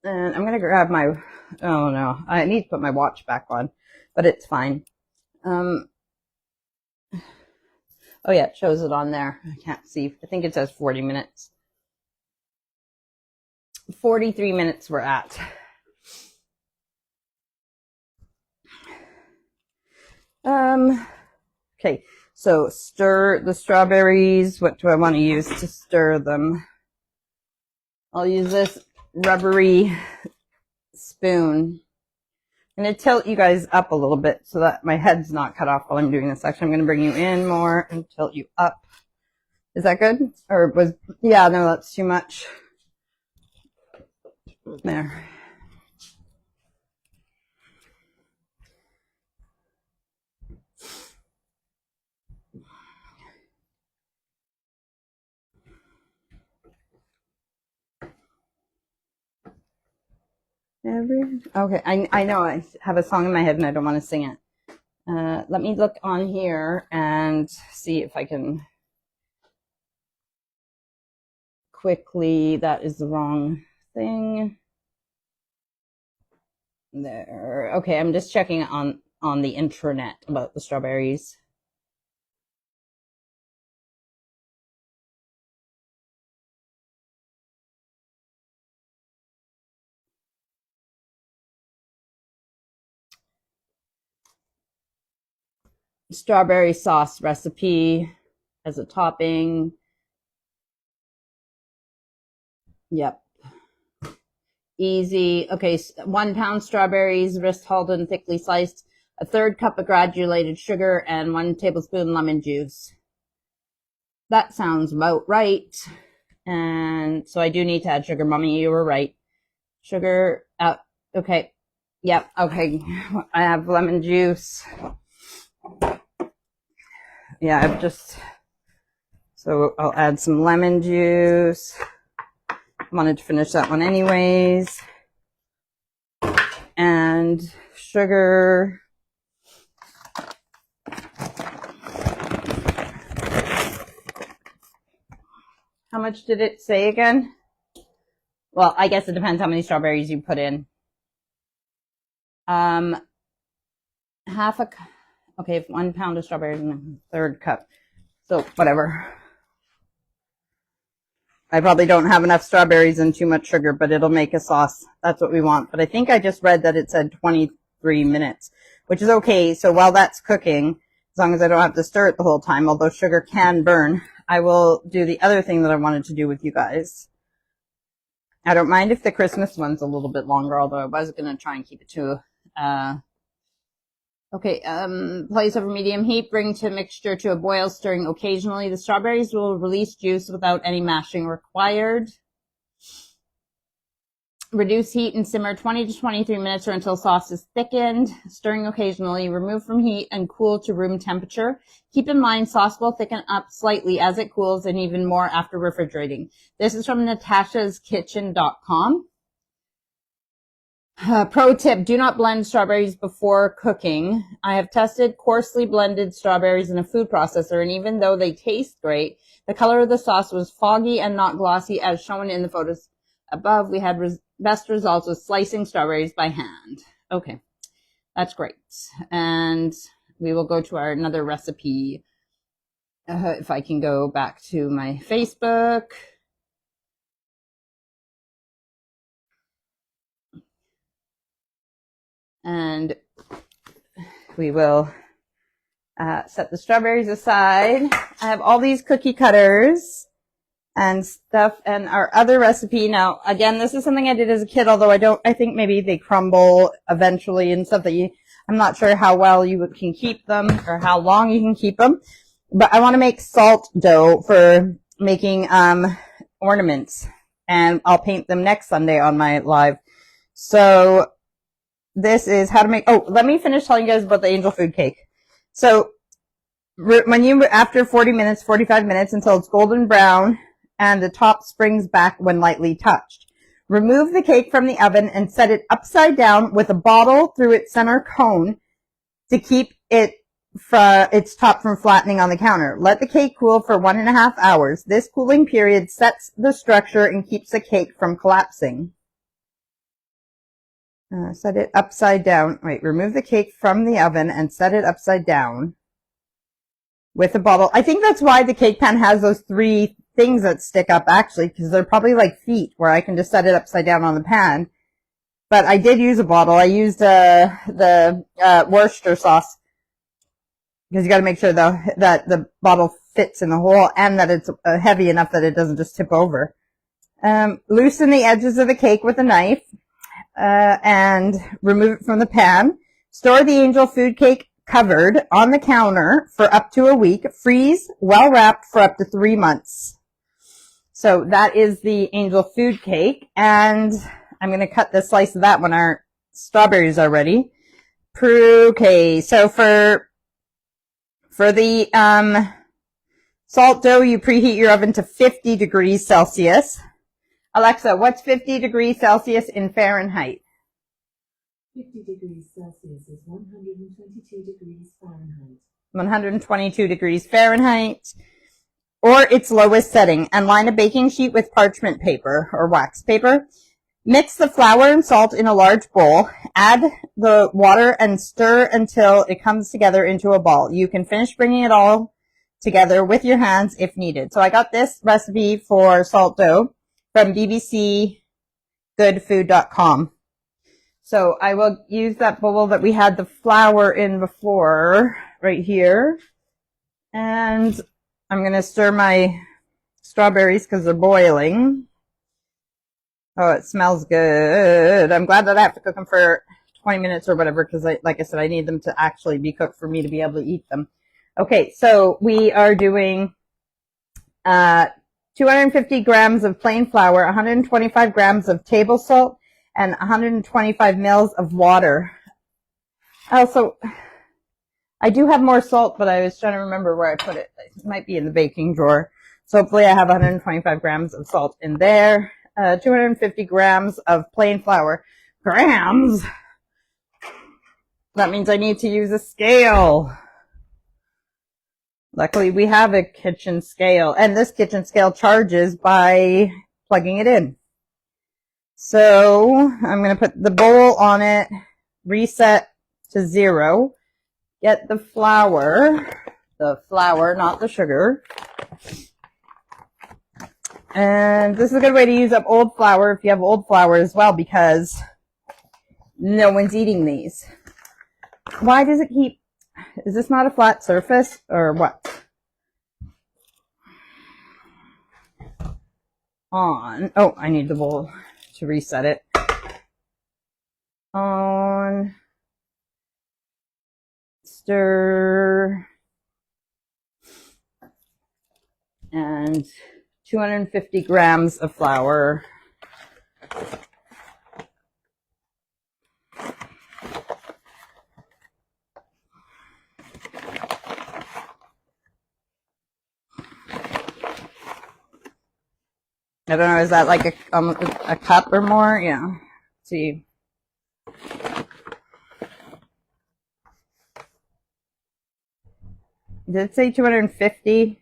And I'm going to grab my, oh no, I need to put my watch back on, but it's fine. Oh yeah, it shows it on there. I can't see. I think it says 40 minutes. 43 minutes we're at. Okay, so stir the strawberries. What do I want to use to stir them? I'll use this rubbery spoon. I'm going to tilt you guys up a little bit so that my head's not cut off while I'm doing this. Actually, I'm going to bring you in more and tilt you up. Is that good? Or yeah, no, that's too much. There. Okay, I know I have a song in my head and I don't want to sing it. Let me look on here and see if I can quickly. That is the wrong thing. There. Okay, I'm just checking on the intranet about the strawberries. Strawberry sauce recipe as a topping. Yep. Easy. Okay, 1 pound strawberries, wrist hauled and thickly sliced. a third cup of granulated sugar, and 1 tablespoon lemon juice. That sounds about right. And so I do need to add sugar. Mommy, you were right. Sugar, okay. Yep, okay. I have lemon juice. Yeah, so I'll add some lemon juice. Wanted to finish that one anyways. And sugar. How much did it say again? Well, I guess it depends how many strawberries you put in. Okay, 1 pound of strawberries and a third cup. So whatever. I probably don't have enough strawberries and too much sugar, but it'll make a sauce. That's what we want. But I think I just read that it said 23 minutes, which is okay. So while that's cooking, as long as I don't have to stir it the whole time, although sugar can burn, I will do the other thing that I wanted to do with you guys. I don't mind if the Christmas one's a little bit longer, although I was going to try and keep it to, place over medium heat, bring to mixture to a boil, stirring occasionally. The strawberries will release juice without any mashing required. Reduce heat and simmer 20 to 23 minutes or until sauce is thickened, stirring occasionally. Remove from heat and cool to room temperature. Keep in mind, sauce will thicken up slightly as it cools and even more after refrigerating. This is from natashaskitchen.com. Pro tip, do not blend strawberries before cooking. I have tested coarsely blended strawberries in a food processor, and even though they taste great, the color of the sauce was foggy and not glossy as shown in the photos above. We had best results with slicing strawberries by hand. Okay, that's great. And we will go to another recipe. If I can go back to my Facebook. And we will set the strawberries aside. I have all these cookie cutters and stuff, and our other recipe. Now, again, this is something I did as a kid, although I think maybe they crumble eventually and stuff that I'm not sure how well you can keep them or how long you can keep them. But I want to make salt dough for making ornaments, and I'll paint them next Sunday on my live. So this is how to make, let me finish telling you guys about the angel food cake. So after 40 minutes, 45 minutes until it's golden brown and the top springs back when lightly touched. Remove the cake from the oven and set it upside down with a bottle through its center cone to keep its top from flattening on the counter. Let the cake cool for 1.5 hours. This cooling period sets the structure and keeps the cake from collapsing. Set it upside down. Wait, remove the cake from the oven and set it upside down with a bottle. I think that's why the cake pan has those 3 things that stick up, actually, because they're probably like feet where I can just set it upside down on the pan. But I did use a bottle. I used the Worcester sauce because you got to make sure that the bottle fits in the hole and that it's heavy enough that it doesn't just tip over. Loosen the edges of the cake with a knife. And remove it from the pan. Store the angel food cake covered on the counter for up to a week. Freeze well wrapped for up to 3 months. So that is the angel food cake. And I'm going to cut the slice of that when our strawberries are ready. Okay, so for the salt dough, you preheat your oven to 50 degrees Celsius. Alexa, what's 50 degrees Celsius in Fahrenheit? 50 degrees Celsius is 122 degrees Fahrenheit. 122 degrees Fahrenheit, or its lowest setting, and line a baking sheet with parchment paper or wax paper. Mix the flour and salt in a large bowl. Add the water and stir until it comes together into a ball. You can finish bringing it all together with your hands if needed. So I got this recipe for salt dough from bbcgoodfood.com. So I will use that bowl that we had the flour in before right here. And I'm going to stir my strawberries because they're boiling. Oh, it smells good. I'm glad that I have to cook them for 20 minutes or whatever, because like I said, I need them to actually be cooked for me to be able to eat them. Okay, so we are doing 250 grams of plain flour, 125 grams of table salt, and 125 mils of water. Also, I do have more salt, but I was trying to remember where I put it. It might be in the baking drawer. So hopefully I have 125 grams of salt in there. 250 grams of plain flour. Grams? That means I need to use a scale. Luckily, we have a kitchen scale, and this kitchen scale charges by plugging it in. So I'm going to put the bowl on it, reset to 0, get the flour, not the sugar. And this is a good way to use up old flour if you have old flour as well, because no one's eating these. Why does it keep... Is this not a flat surface or what? On. Oh, I need the bowl to reset it. On. Stir. And 250 grams of flour. I don't know, is that like a cup or more? Yeah. Let's see. Did it say 250?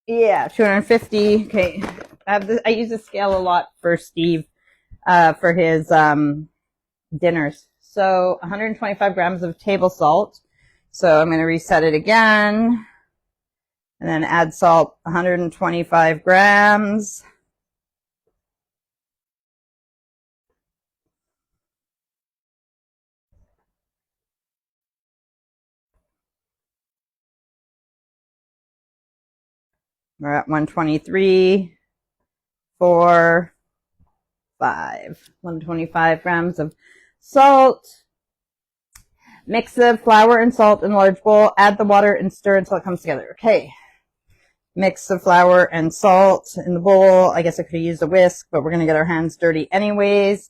Yeah, 250. Okay. I use the scale a lot for Steve, for his dinners. So 125 grams of table salt. So I'm going to reset it again. And then add salt, 125 grams. We're at 123, 4, 5. 125 grams of salt. Mix the flour and salt in a large bowl. Add the water and stir until it comes together. Okay. Mix the flour and salt in the bowl. I guess I could have used a whisk, but we're going to get our hands dirty anyways.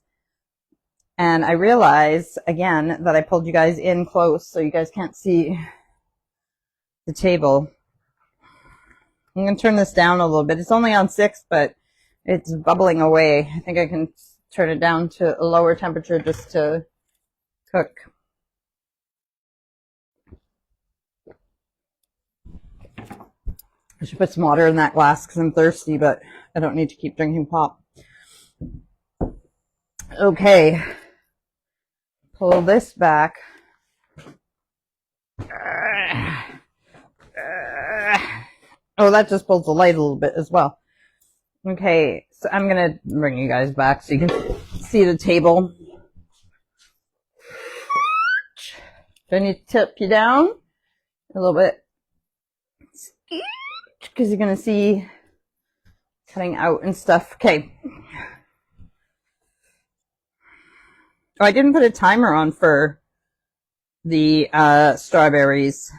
And I realized, again, that I pulled you guys in close so you guys can't see the table. I'm going to turn this down a little bit. It's only on 6, but it's bubbling away. I think I can turn it down to a lower temperature just to cook. I should put some water in that glass because I'm thirsty, but I don't need to keep drinking pop. Okay. Pull this back. Oh, that just pulls the light a little bit as well. Okay, so I'm going to bring you guys back so you can see the table. Do I need to tip you down a little bit? Because you're going to see cutting out and stuff. Okay. Oh, I didn't put a timer on for the strawberries.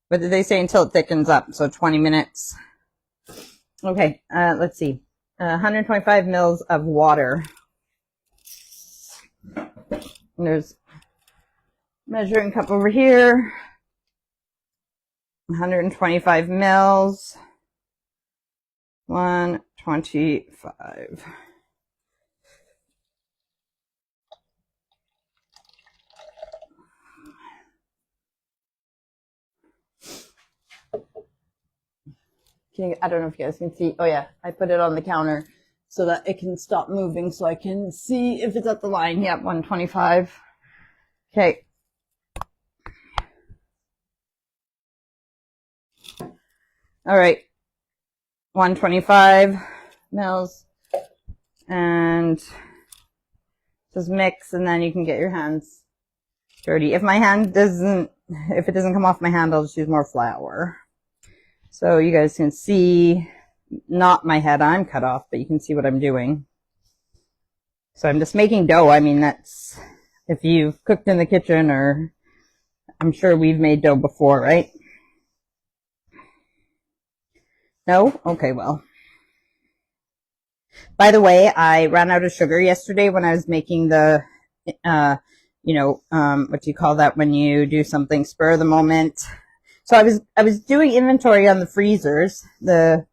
What did they say? Until it thickens up, so 20 minutes. Okay, let's see. 125 mils of water. And there's measuring cup over here. 125 mils. 125. I don't know if you guys can see. Oh yeah, I put it on the counter so that it can stop moving so I can see if it's at the line. Yep, 125. Okay. All right. 125 mils. And just mix, and then you can get your hands dirty. If it doesn't come off my hand, I'll just use more flour. So you guys can see, not my head, I'm cut off, but you can see what I'm doing. So I'm just making dough. I mean, that's, if you've cooked in the kitchen, or I'm sure we've made dough before, right? No? Okay, well. By the way, I ran out of sugar yesterday when I was making the, what do you call that when you do something spur of the moment? So I was doing inventory on the freezers, the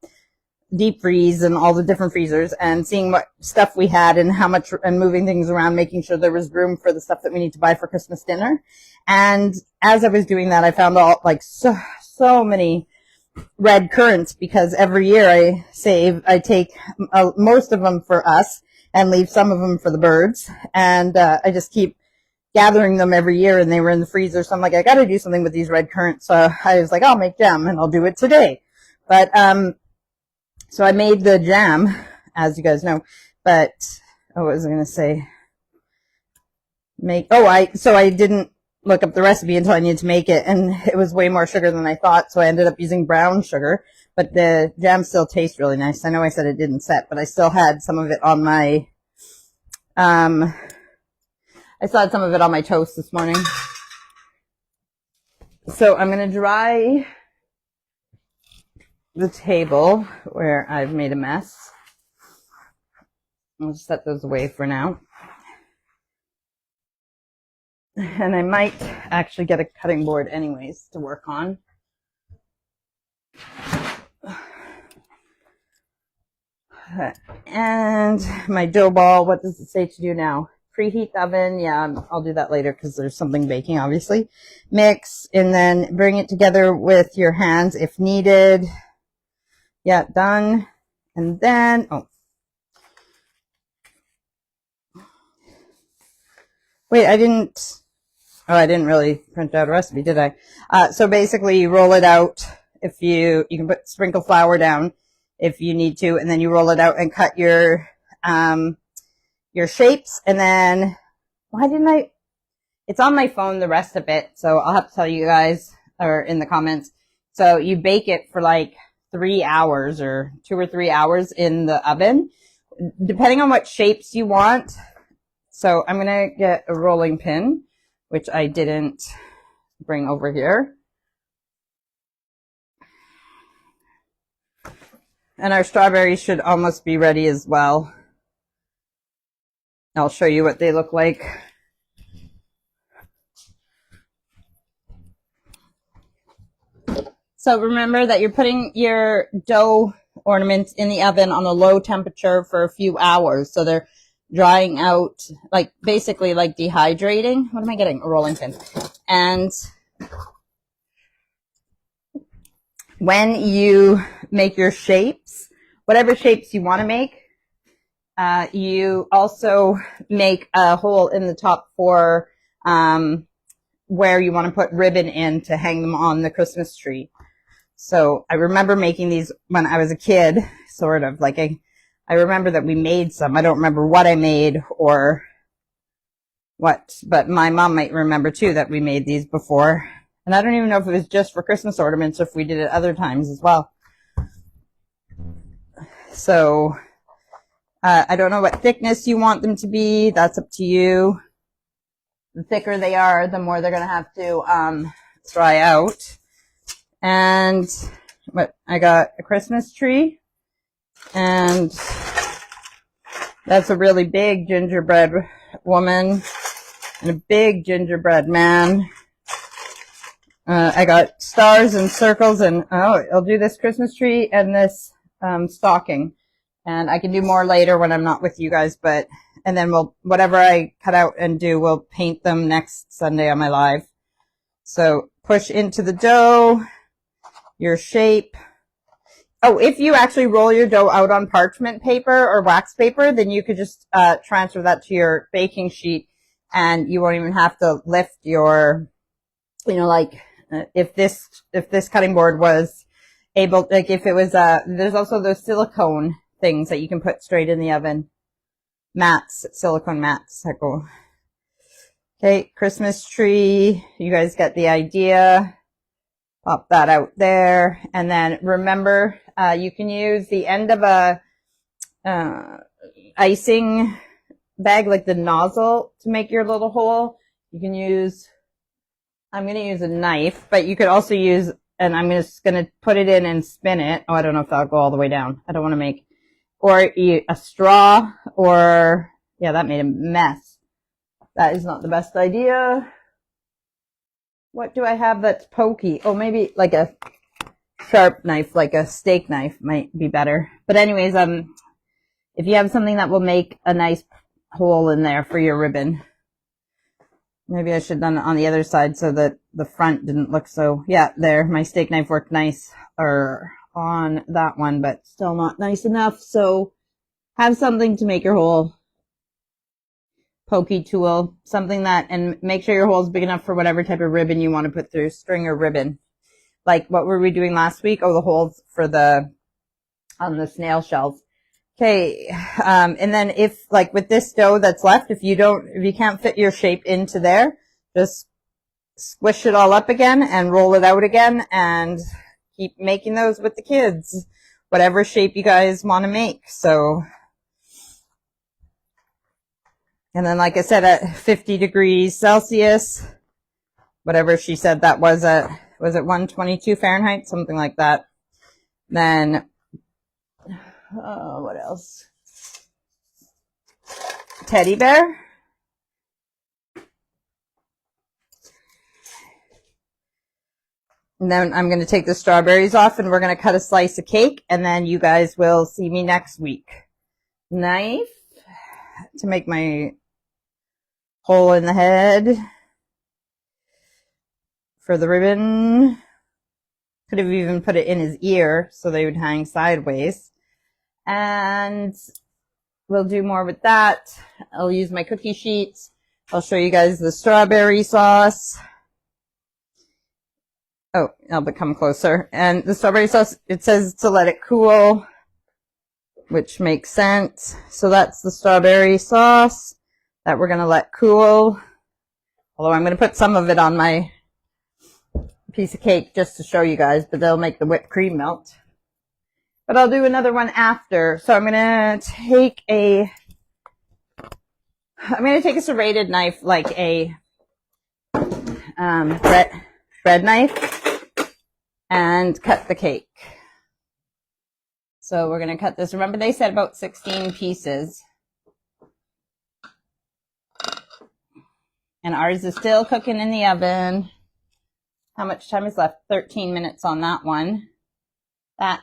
deep freeze and all the different freezers, and seeing what stuff we had and how much, and moving things around, making sure there was room for the stuff that we need to buy for Christmas dinner. And as I was doing that, I found so many red currants, because every year I take most of them for us and leave some of them for the birds. And I just keep gathering them every year, and they were in the freezer. So I'm like, I got to do something with these red currants. So I was like, I'll make jam, and I'll do it today. But so I made the jam, as you guys know. But what was I going to say? So I didn't look up the recipe until I needed to make it, and it was way more sugar than I thought, so I ended up using brown sugar, but the jam still tastes really nice. I know I said it didn't set, but I still had some of it on my, toast this morning. So I'm going to dry the table where I've made a mess. I'll just set those away for now. And I might actually get a cutting board anyways to work on. And my dough ball, what does it say to do now? Preheat the oven. Yeah, I'll do that later because there's something baking, obviously. Mix, and then bring it together with your hands if needed. Yeah, done. And then, wait, I didn't really print out a recipe, did I? So basically you roll it out. If you can sprinkle flour down if you need to, and then you roll it out and cut your shapes. And then, it's on my phone, the rest of it, so I'll have to tell you guys, or in the comments. So you bake it for like 3 hours, or 2 or 3 hours in the oven, depending on what shapes you want. So I'm going to get a rolling pin, which I didn't bring over here. And our strawberries should almost be ready as well. I'll show you what they look like. So remember that you're putting your dough ornaments in the oven on a low temperature for a few hours. So they're drying out, like basically like dehydrating. What am I getting? A rolling pin. And when you make your shapes, whatever shapes you want to make, you also make a hole in the top for where you want to put ribbon in to hang them on the Christmas tree. So I remember making these when I was a kid, sort of like I remember that we made some. I don't remember what I made or what, but my mom might remember too that we made these before. And I don't even know if it was just for Christmas ornaments or if we did it other times as well. So I don't know what thickness you want them to be. That's up to you. The thicker they are, the more they're going to have to dry out. And I got a Christmas tree, and that's a really big gingerbread woman and a big gingerbread man. I got stars and circles, and I'll do this Christmas tree and this stocking, and I can do more later when I'm not with you guys. And then whatever I cut out and do, we'll paint them next Sunday on my live. So push into the dough, your shape. Oh, if you actually roll your dough out on parchment paper or wax paper, then you could just transfer that to your baking sheet, and you won't even have to lift your, if this cutting board was able, like if it was, there's also those silicone things that you can put straight in the oven. Mats, silicone mats that go. Okay, Christmas tree. You guys get the idea. Pop that out there. And then remember, you can use the end of a icing bag, like the nozzle, to make your little hole. You can use, I'm going to use a knife, but you could also use, and I'm just going to put it in and spin it. Oh, I don't know if that'll go all the way down. I don't want to make, or a straw, or, yeah, that made a mess. That is not the best idea. What do I have that's pokey? Oh, maybe like a sharp knife, like a steak knife might be better. But anyways, if you have something that will make a nice hole in there for your ribbon. Maybe I should have done it on the other side so that the front didn't look so, yeah, there, my steak knife worked nice on that one, but still not nice enough. So have something to make your hole. Pokey tool, something that, and make sure your hole is big enough for whatever type of ribbon you want to put through, string or ribbon. Like, what were we doing last week? Oh, the holes for on the snail shells. Okay, and then if, like with this dough that's left, if you can't fit your shape into there, just squish it all up again and roll it out again and keep making those with the kids, whatever shape you guys want to make. So, and then like I said, at 50 degrees Celsius, whatever she said that was it 122 Fahrenheit, something like that. Then, what else? Teddy bear. And then I'm going to take the strawberries off and we're going to cut a slice of cake, and then you guys will see me next week. Knife to make my hole in the head for the ribbon. Could have even put it in his ear so they would hang sideways. And we'll do more with that. I'll use my cookie sheets. I'll show you guys the strawberry sauce. Oh, I'll come closer. And the strawberry sauce, it says to let it cool, which makes sense. So that's the strawberry sauce that we're going to let cool. Although I'm going to put some of it on my piece of cake just to show you guys, but they'll make the whipped cream melt. But I'll do another one after. So I'm going to take a serrated knife, like a bread knife, and cut the cake. So we're going to cut this. Remember they said about 16 pieces. And ours is still cooking in the oven. How much time is left? 13 minutes on that one.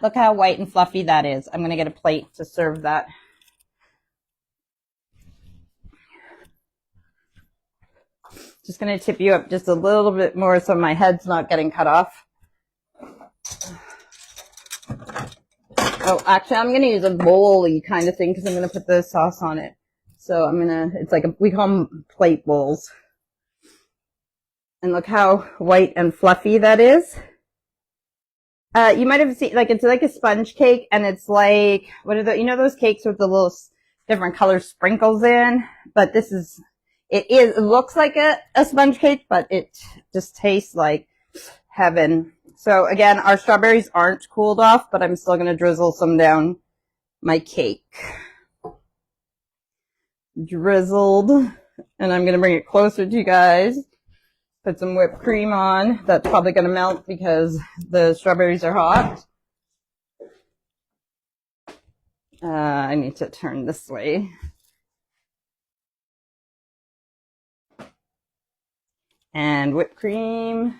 Look how white and fluffy that is. I'm going to get a plate to serve that. Just going to tip you up just a little bit more so my head's not getting cut off. Oh, actually, I'm going to use a bowl-y kind of thing because I'm going to put the sauce on it. So it's like we call them plate bowls. And look how white and fluffy that is. You might have seen, like, it's like a sponge cake, and it's like, those cakes with the little different color sprinkles in? But it looks like a sponge cake, but it just tastes like heaven. So again, our strawberries aren't cooled off, but I'm still going to drizzle some down my cake. Drizzled. And I'm going to bring it closer to you guys. Put some whipped cream on. That's probably going to melt because the strawberries are hot. I need to turn this way. And whipped cream.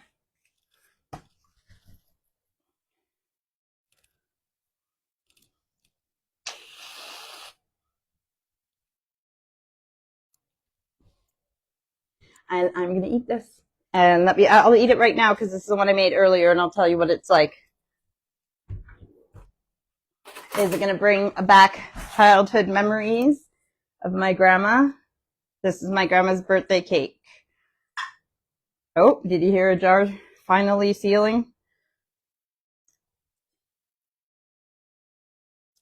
And I'm going to eat this. And I'll eat it right now because this is the one I made earlier, and I'll tell you what it's like. Is it going to bring back childhood memories of my grandma? This is my grandma's birthday cake. Oh, did you hear a jar finally sealing?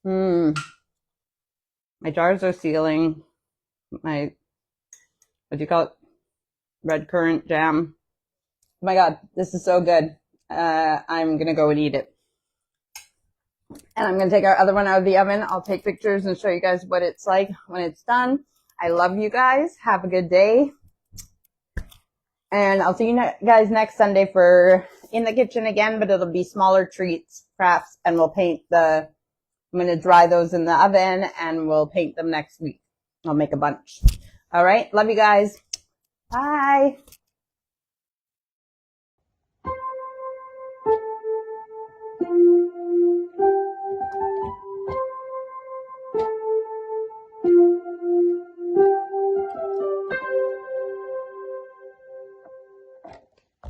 My jars are sealing. What do you call it? Red currant jam. Oh my God, this is so good. I'm going to go and eat it. And I'm going to take our other one out of the oven. I'll take pictures and show you guys what it's like when it's done. I love you guys. Have a good day. And I'll see you guys next Sunday for in the kitchen again, but it'll be smaller treats, crafts, and we'll paint I'm going to dry those in the oven and we'll paint them next week. I'll make a bunch. All right. Love you guys. Bye.